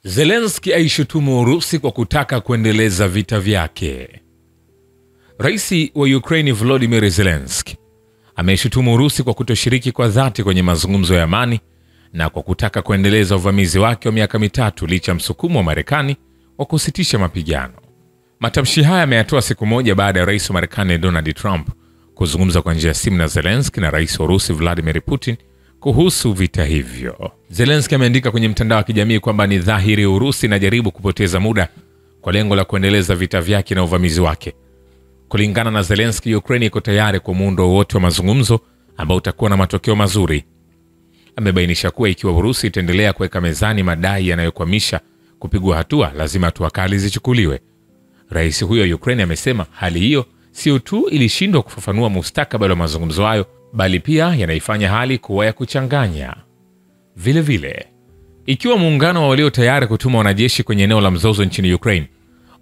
Zelensky aishutumu Urusi kwa kutaka kuendeleza vita vyake. Rais wa Ukraine Volodymyr Zelensky ameishutumu Urusi kwa kutoshiriki kwa dhati kwenye mazungumzo ya amani na kwa kutaka kuendeleza uvamizi wake wa miaka mitatu licha msukumo wa Marekani wa kusitisha mapigano. Matamshi haya ameyatoa siku moja baada ya rais wa Marekani Donald Trump kuzungumza kwa njia ya simu na Zelensky na rais wa Urusi Vladimir Putin kuhusu vita hivyo. Zelensky ameandika kwenye mtandao wa kijamii kwamba ni dhahiri Urusi inajaribu kupoteza muda kwa lengo la kuendeleza vita vyake na uvamizi wake. Kulingana na Zelensky, Ukraine iko tayari kwa muundo wote wa mazungumzo ambao utakuwa na matokeo mazuri. Amebainisha kuwa ikiwa Urusi itaendelea kuweka mezani madai yanayokwamisha kupigwa hatua, lazima hatua kali zichukuliwe. Rais huyo wa Ukraine amesema hali hiyo sio tu ilishindwa kufafanua mustakabali wa mazungumzo hayo, bali pia yanaifanya hali kuwa ya kuchanganya. Vile vile, ikiwa muungano wa walio tayari kutuma wanajeshi kwenye eneo la mzozo nchini Ukraine,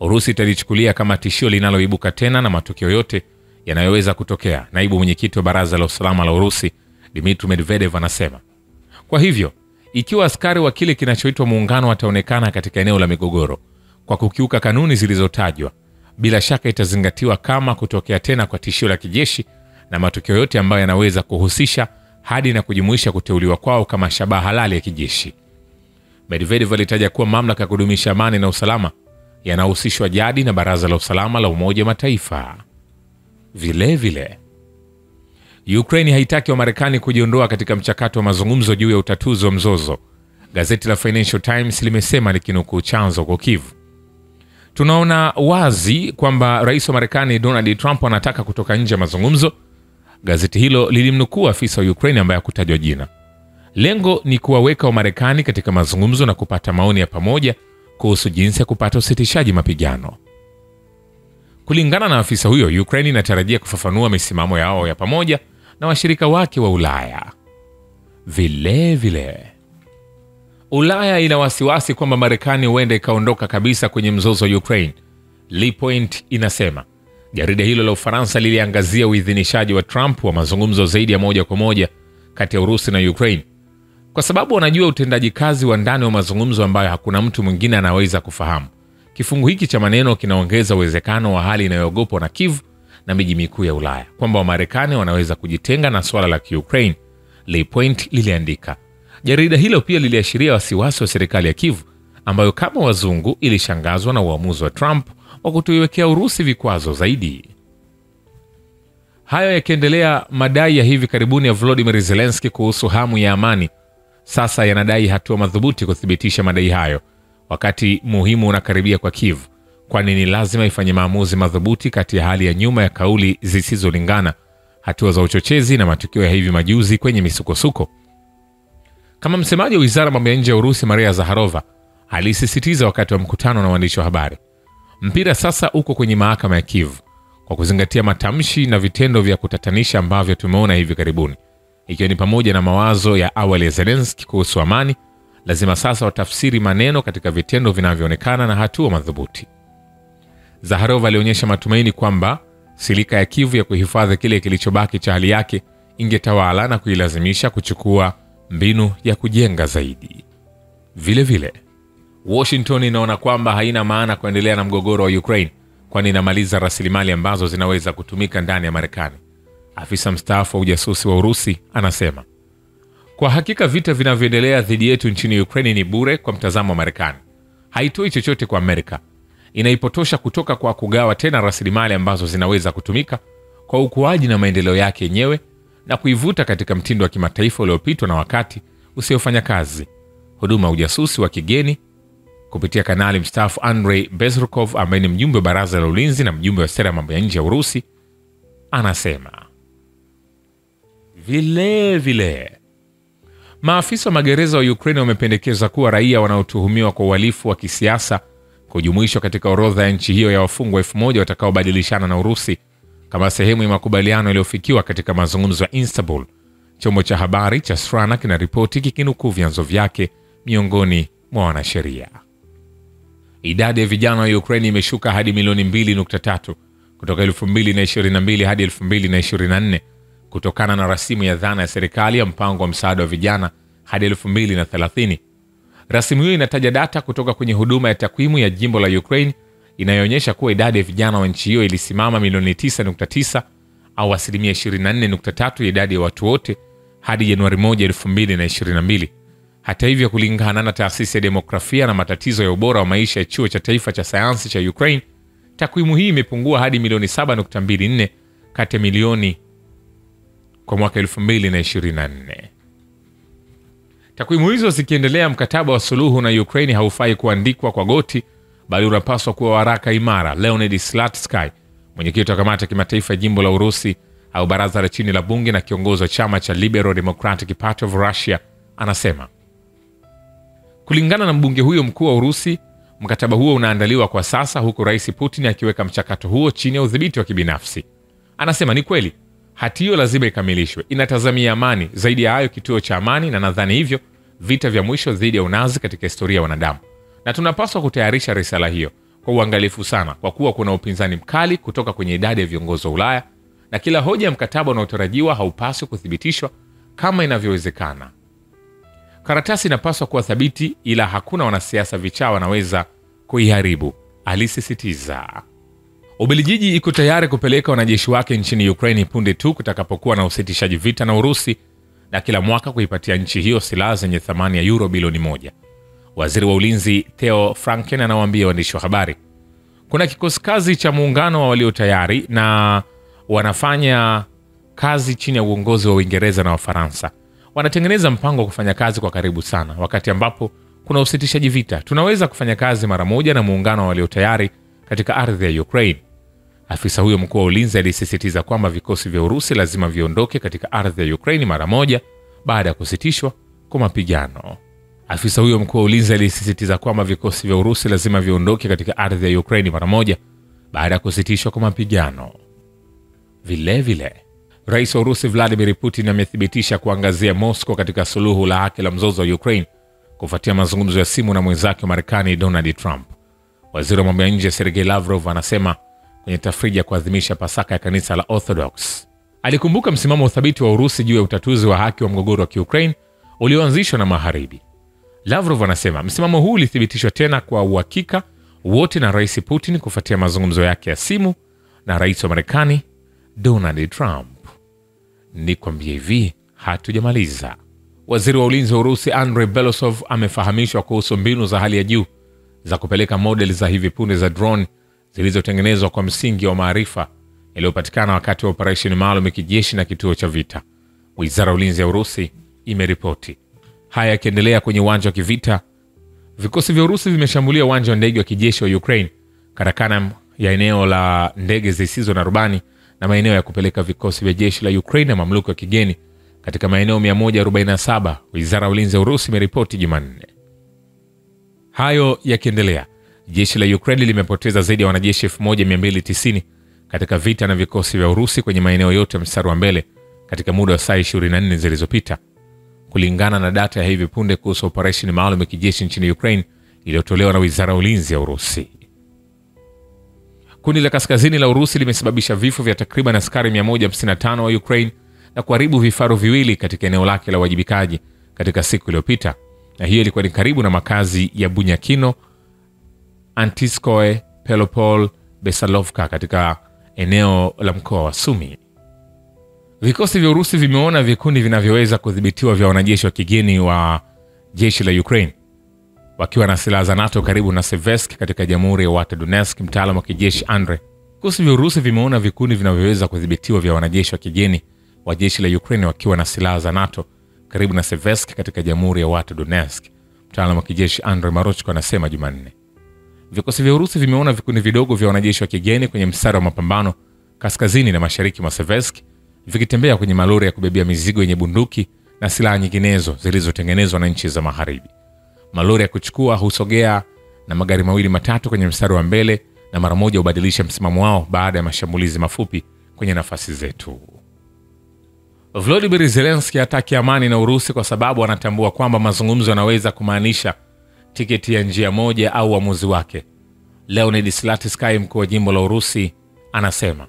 Urusi italichukulia kama tishio linaloibuka tena na matukio yote yanayoweza kutokea, naibu mwenyekiti wa Baraza la Usalama la Urusi Dmitry Medvedev anasema. Kwa hivyo, ikiwa askari wa kile kinachoitwa muungano wataonekana katika eneo la migogoro kwa kukiuka kanuni zilizotajwa, bila shaka itazingatiwa kama kutokea tena kwa tishio la kijeshi na matukio yote ambayo yanaweza kuhusisha hadi na kujumuisha kuteuliwa kwao kama shabaha halali ya kijeshi. Medvedev alitaja kuwa mamlaka ya kudumisha amani na usalama yanahusishwa jadi na Baraza la Usalama la Umoja wa Mataifa. Vile vile, Ukraine haitaki wa Marekani kujiondoa katika mchakato wa mazungumzo juu ya utatuzi wa mzozo. Gazeti la Financial Times limesema likinukuu chanzo kwa Kyiv. Tunaona wazi kwamba rais wa Marekani Donald Trump anataka kutoka nje ya mazungumzo. Gazeti hilo lilimnukuu afisa wa Ukraine ambaye hakutajwa jina. Lengo ni kuwaweka wa Marekani katika mazungumzo na kupata maoni ya pamoja kuhusu jinsi ya kupata usitishaji mapigano. Kulingana na afisa huyo, Ukraine inatarajia kufafanua misimamo yao ya pamoja na washirika wake wa Ulaya. Vile vile, Ulaya ina wasiwasi kwamba Marekani huenda ikaondoka kabisa kwenye mzozo wa Ukraine. Le Point inasema. Jarida hilo la Ufaransa liliangazia uidhinishaji wa Trump wa mazungumzo zaidi ya moja kwa moja kati ya Urusi na Ukraine, kwa sababu wanajua utendaji kazi wa ndani wa mazungumzo ambayo hakuna mtu mwingine anaweza kufahamu. Kifungu hiki cha maneno kinaongeza uwezekano wa hali inayoogopwa na Kyiv na miji mikuu ya Ulaya, kwamba Wamarekani wanaweza kujitenga na swala la Ukraine, Le Point liliandika. Jarida hilo pia liliashiria wasiwasi wa serikali ya Kyiv ambayo kama wazungu ilishangazwa na uamuzi wa Trump wa kutoiwekea Urusi vikwazo zaidi. Hayo yakiendelea, madai ya hivi karibuni ya Volodymyr Zelensky kuhusu hamu ya amani sasa yanadai hatua madhubuti kuthibitisha madai hayo. Wakati muhimu unakaribia kwa Kyiv, kwani ni lazima ifanye maamuzi madhubuti kati ya hali ya nyuma ya kauli zisizolingana, hatua za uchochezi na matukio ya hivi majuzi kwenye misukosuko. Kama msemaji wa Wizara ya Mambo ya Nje ya Urusi Maria Zakharova alisisitiza wakati wa mkutano na waandishi wa habari, mpira sasa uko kwenye mahakama ya Kyiv kwa kuzingatia matamshi na vitendo vya kutatanisha ambavyo tumeona hivi karibuni, ikiwa ni pamoja na mawazo ya awali ya Zelensky kuhusu amani. Lazima sasa watafsiri maneno katika vitendo vinavyoonekana na hatua madhubuti. Zakharova alionyesha matumaini kwamba silika ya Kyiv ya kuhifadhi kile kilichobaki cha hali yake ingetawala na kuilazimisha kuchukua mbinu ya kujenga zaidi. Vile vile, Washington inaona kwamba haina maana kuendelea na mgogoro wa Ukraine, kwani inamaliza rasilimali ambazo zinaweza kutumika ndani ya Marekani. Afisa mstaafu wa ujasusi wa Urusi anasema, kwa hakika vita vinavyoendelea dhidi yetu nchini Ukraine ni bure kwa mtazamo wa Marekani. Haitoi chochote kwa Amerika. Inaipotosha kutoka kwa kugawa tena rasilimali ambazo zinaweza kutumika kwa ukuaji na maendeleo yake yenyewe na kuivuta katika mtindo wa kimataifa uliopitwa na wakati usiofanya kazi. Huduma ya ujasusi wa kigeni kupitia kanali mstaafu Andrei Bezrukov ambaye ni mjumbe wa Baraza la Ulinzi na mjumbe wa sera ya mambo ya nje ya Urusi anasema. Vile vile, maafisa wa magereza wa Ukraine wamependekeza kuwa raia wanaotuhumiwa kwa uhalifu wa kisiasa kujumuishwa katika orodha ya nchi hiyo ya wafungwa 1000 watakaobadilishana na Urusi kama sehemu ya makubaliano yaliyofikiwa katika mazungumzo ya Istanbul. Chombo cha habari cha Strana kinaripoti kikinukuu vyanzo vyake miongoni mwa wanasheria. Idadi ya vijana wa Ukraine imeshuka hadi milioni 2.3 kutoka 2022 hadi 2024 kutokana na rasimu ya dhana ya serikali ya mpango wa msaada wa vijana hadi 2030. Rasimu hiyo inataja data kutoka kwenye huduma ya takwimu ya jimbo la Ukraine inayoonyesha kuwa idadi ya vijana wa nchi hiyo ilisimama milioni 9.9 au 24.3% ya idadi ya watu wote hadi Januari 1, 2022. Hata hivyo, kulingana na taasisi ya demografia na matatizo ya ubora wa maisha ya chuo cha taifa cha sayansi cha Ukraine, takwimu hii imepungua hadi milioni 7.24 kati ya milioni kwa mwaka 2024. Takwimu hizo zikiendelea, mkataba wa suluhu na Ukraine haufai kuandikwa kwa goti, bali unapaswa kuwa waraka imara. Leonid Slutsky, mwenyekiti wa kamati ya kimataifa ya jimbo la Urusi au baraza la chini la bunge na kiongozi wa chama cha Liberal Democratic Party of Russia, anasema kulingana na mbunge huyo mkuu wa Urusi, mkataba huo unaandaliwa kwa sasa, huku Rais Putin akiweka mchakato huo chini ya udhibiti wa kibinafsi. Anasema ni kweli, hati hiyo lazima ikamilishwe, inatazamia amani. Zaidi ya hayo, kituo cha amani, na nadhani hivyo vita vya mwisho dhidi ya unazi katika historia ya wanadamu, na tunapaswa kutayarisha risala hiyo kwa uangalifu sana, kwa kuwa kuna upinzani mkali kutoka kwenye idadi ya viongozi wa Ulaya, na kila hoja ya mkataba unaotarajiwa haupaswi kuthibitishwa kama inavyowezekana. Karatasi inapaswa kuwa thabiti, ila hakuna wanasiasa vichaa wanaweza kuiharibu, alisisitiza. Ubelgiji iko tayari kupeleka wanajeshi wake nchini Ukraine punde tu kutakapokuwa na usitishaji vita na Urusi, na kila mwaka kuipatia nchi hiyo silaha zenye thamani ya euro bilioni 1. Waziri wa ulinzi Theo Franken anawaambia waandishi wa habari, kuna kikosi kazi cha muungano wa walio tayari na wanafanya kazi chini ya uongozi wa Uingereza na Wafaransa. Wanatengeneza mpango wa kufanya kazi kwa karibu sana. Wakati ambapo kuna usitishaji vita, tunaweza kufanya kazi mara moja na muungano wa walio tayari katika ardhi ya Ukraine. Afisa huyo mkuu wa ulinzi alisisitiza kwamba vikosi vya Urusi lazima viondoke katika ardhi ya Ukraine mara moja baada ya kusitishwa kwa mapigano. Afisa huyo mkuu wa ulinzi alisisitiza kwamba vikosi vya Urusi lazima viondoke katika ardhi ya Ukraine mara moja baada ya kusitishwa kwa mapigano. Vile Rais wa Urusi Vladimir Putin amethibitisha kuangazia Moscow katika suluhu la haki la mzozo wa Ukraine kufuatia mazungumzo ya simu na mwenzake wa Marekani Donald Trump. Waziri wa mambo ya nje Sergei Lavrov anasema kwenye tafrija kuadhimisha Pasaka ya kanisa la Orthodox. Alikumbuka msimamo thabiti wa Urusi juu ya utatuzi wa haki wa mgogoro wa Ukraine ulioanzishwa na Magharibi. Lavrov anasema msimamo huu ulithibitishwa tena kwa uhakika wote na Rais Putin kufuatia mazungumzo yake ya simu na Rais wa Marekani Donald Trump. Nikwambie hivi, hatujamaliza. Waziri wa ulinzi wa Urusi Andrei Belosov amefahamishwa kuhusu mbinu za hali ya juu za kupeleka modeli za hivi punde za drone zilizotengenezwa kwa msingi wa maarifa yaliyopatikana wakati wa operesheni maalum ya kijeshi na kituo cha vita. Wizara ya ulinzi ya Urusi imeripoti haya yakiendelea. Kwenye uwanja wa kivita, vikosi vya Urusi vimeshambulia uwanja wa ndege wa kijeshi wa Ukraine, karakana ya eneo la ndege zisizo na rubani na maeneo ya kupeleka vikosi vya jeshi la Ukraine na mamluki wa kigeni katika maeneo 147, wizara ya ulinzi ya Urusi imeripoti Jumanne. Hayo yakiendelea, jeshi la Ukraine limepoteza zaidi ya wanajeshi 1290 katika vita na vikosi vya Urusi kwenye maeneo yote mstari wa mbele katika muda wa saa 24 zilizopita, kulingana na data ya hivi punde kuhusu operesheni maalum ya kijeshi nchini Ukraine iliyotolewa na wizara ya ulinzi ya Urusi. Kundi la kaskazini la Urusi limesababisha vifo vya takriban askari 155 wa Ukraine na kuharibu vifaru viwili katika eneo lake la wajibikaji katika siku iliyopita, na hiyo ilikuwa ni karibu na makazi ya Bunyakino, Antiskoe, Pelopol, Besalovka katika eneo la mkoa wa Sumi. Vikosi vya Urusi vimeona vikundi vinavyoweza kudhibitiwa vya wanajeshi wa kigeni wa jeshi la Ukraine wakiwa na silaha za NATO karibu na Seversk katika Jamhuri ya Watu Donetsk. Mtaalamu wa kijeshi Andre, vikosi vya Urusi vimeona vikundi vinavyoweza kudhibitiwa vya wanajeshi wa kigeni wa jeshi la Ukraine wakiwa na silaha za NATO karibu na Seversk katika Jamhuri ya Watu Donetsk. Mtaalamu wa kijeshi Andre Marochko anasema Jumanne vikosi vya Urusi vimeona vikundi vidogo vya wanajeshi wa kigeni kwenye mstari wa mapambano kaskazini na mashariki mwa Seversk vikitembea kwenye malori ya kubebea mizigo yenye bunduki na silaha nyinginezo zilizotengenezwa na nchi za Magharibi. Malori ya kuchukua husogea na magari mawili matatu kwenye mstari wa mbele na mara moja hubadilisha msimamo wao baada ya mashambulizi mafupi kwenye nafasi zetu. Volodymyr Zelensky hataki amani na Urusi kwa sababu anatambua kwamba mazungumzo yanaweza kumaanisha tiketi ya njia moja au uamuzi wake. Leonid Slutsky, mkuu wa jimbo la Urusi, anasema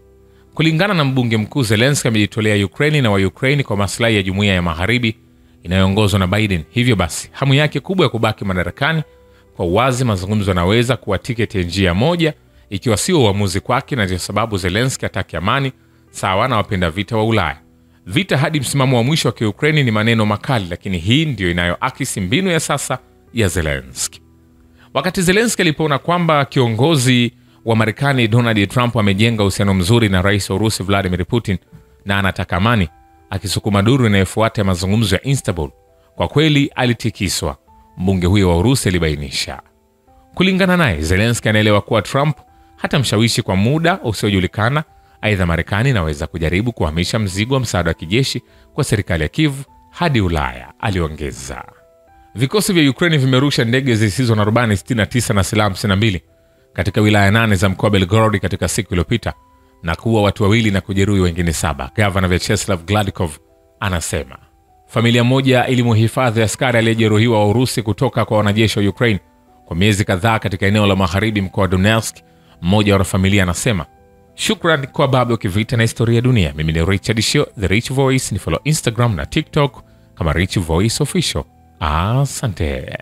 kulingana na mbunge mkuu, Zelensky amejitolea Ukraine na wa Ukraine kwa maslahi ya jumuiya ya Magharibi inayoongozwa na Biden. Hivyo basi, hamu yake kubwa ya kubaki madarakani, kwa uwazi mazungumzo yanaweza kuwa tiketi ya njia moja, ikiwa sio uamuzi kwake, na ndio sababu Zelensky hataki amani sawa na wapenda vita wa Ulaya. Vita hadi msimamo wa mwisho wa Ukraine ni maneno makali, lakini hii ndio inayoakisi mbinu ya sasa ya Zelensky. Wakati Zelensky alipoona kwamba kiongozi wa Marekani Donald Trump amejenga uhusiano mzuri na rais wa Urusi Vladimir Putin na anataka amani, akisukuma duru inayofuata ya mazungumzo ya Istanbul, kwa kweli alitikiswa, mbunge huyo wa Urusi alibainisha. Kulingana naye, Zelensky anaelewa kuwa Trump hata mshawishi kwa muda usiojulikana. Aidha, Marekani inaweza kujaribu kuhamisha mzigo wa msaada wa kijeshi kwa serikali ya Kiev hadi Ulaya, aliongeza. Vikosi vya Ukraine vimerusha ndege zisizo na rubani 69 na silaha 52 katika wilaya 8 za mkoa Belgorod katika siku iliyopita na kuua watu 2 na kujeruhi wengine 7. Gavana Vyacheslav Gladkov anasema familia moja ilimhifadhi askari aliyejeruhiwa wa Urusi kutoka kwa wanajeshi wa Ukraine kwa miezi kadhaa katika eneo la magharibi mkoa wa Donetsk. Mmoja wa familia anasema, "Shukrani kwa baba wa kivita na historia ya dunia. Mimi ni Richard Shio, The Rich Voice. Ni follow Instagram na TikTok kama Rich Voice Official. Asante."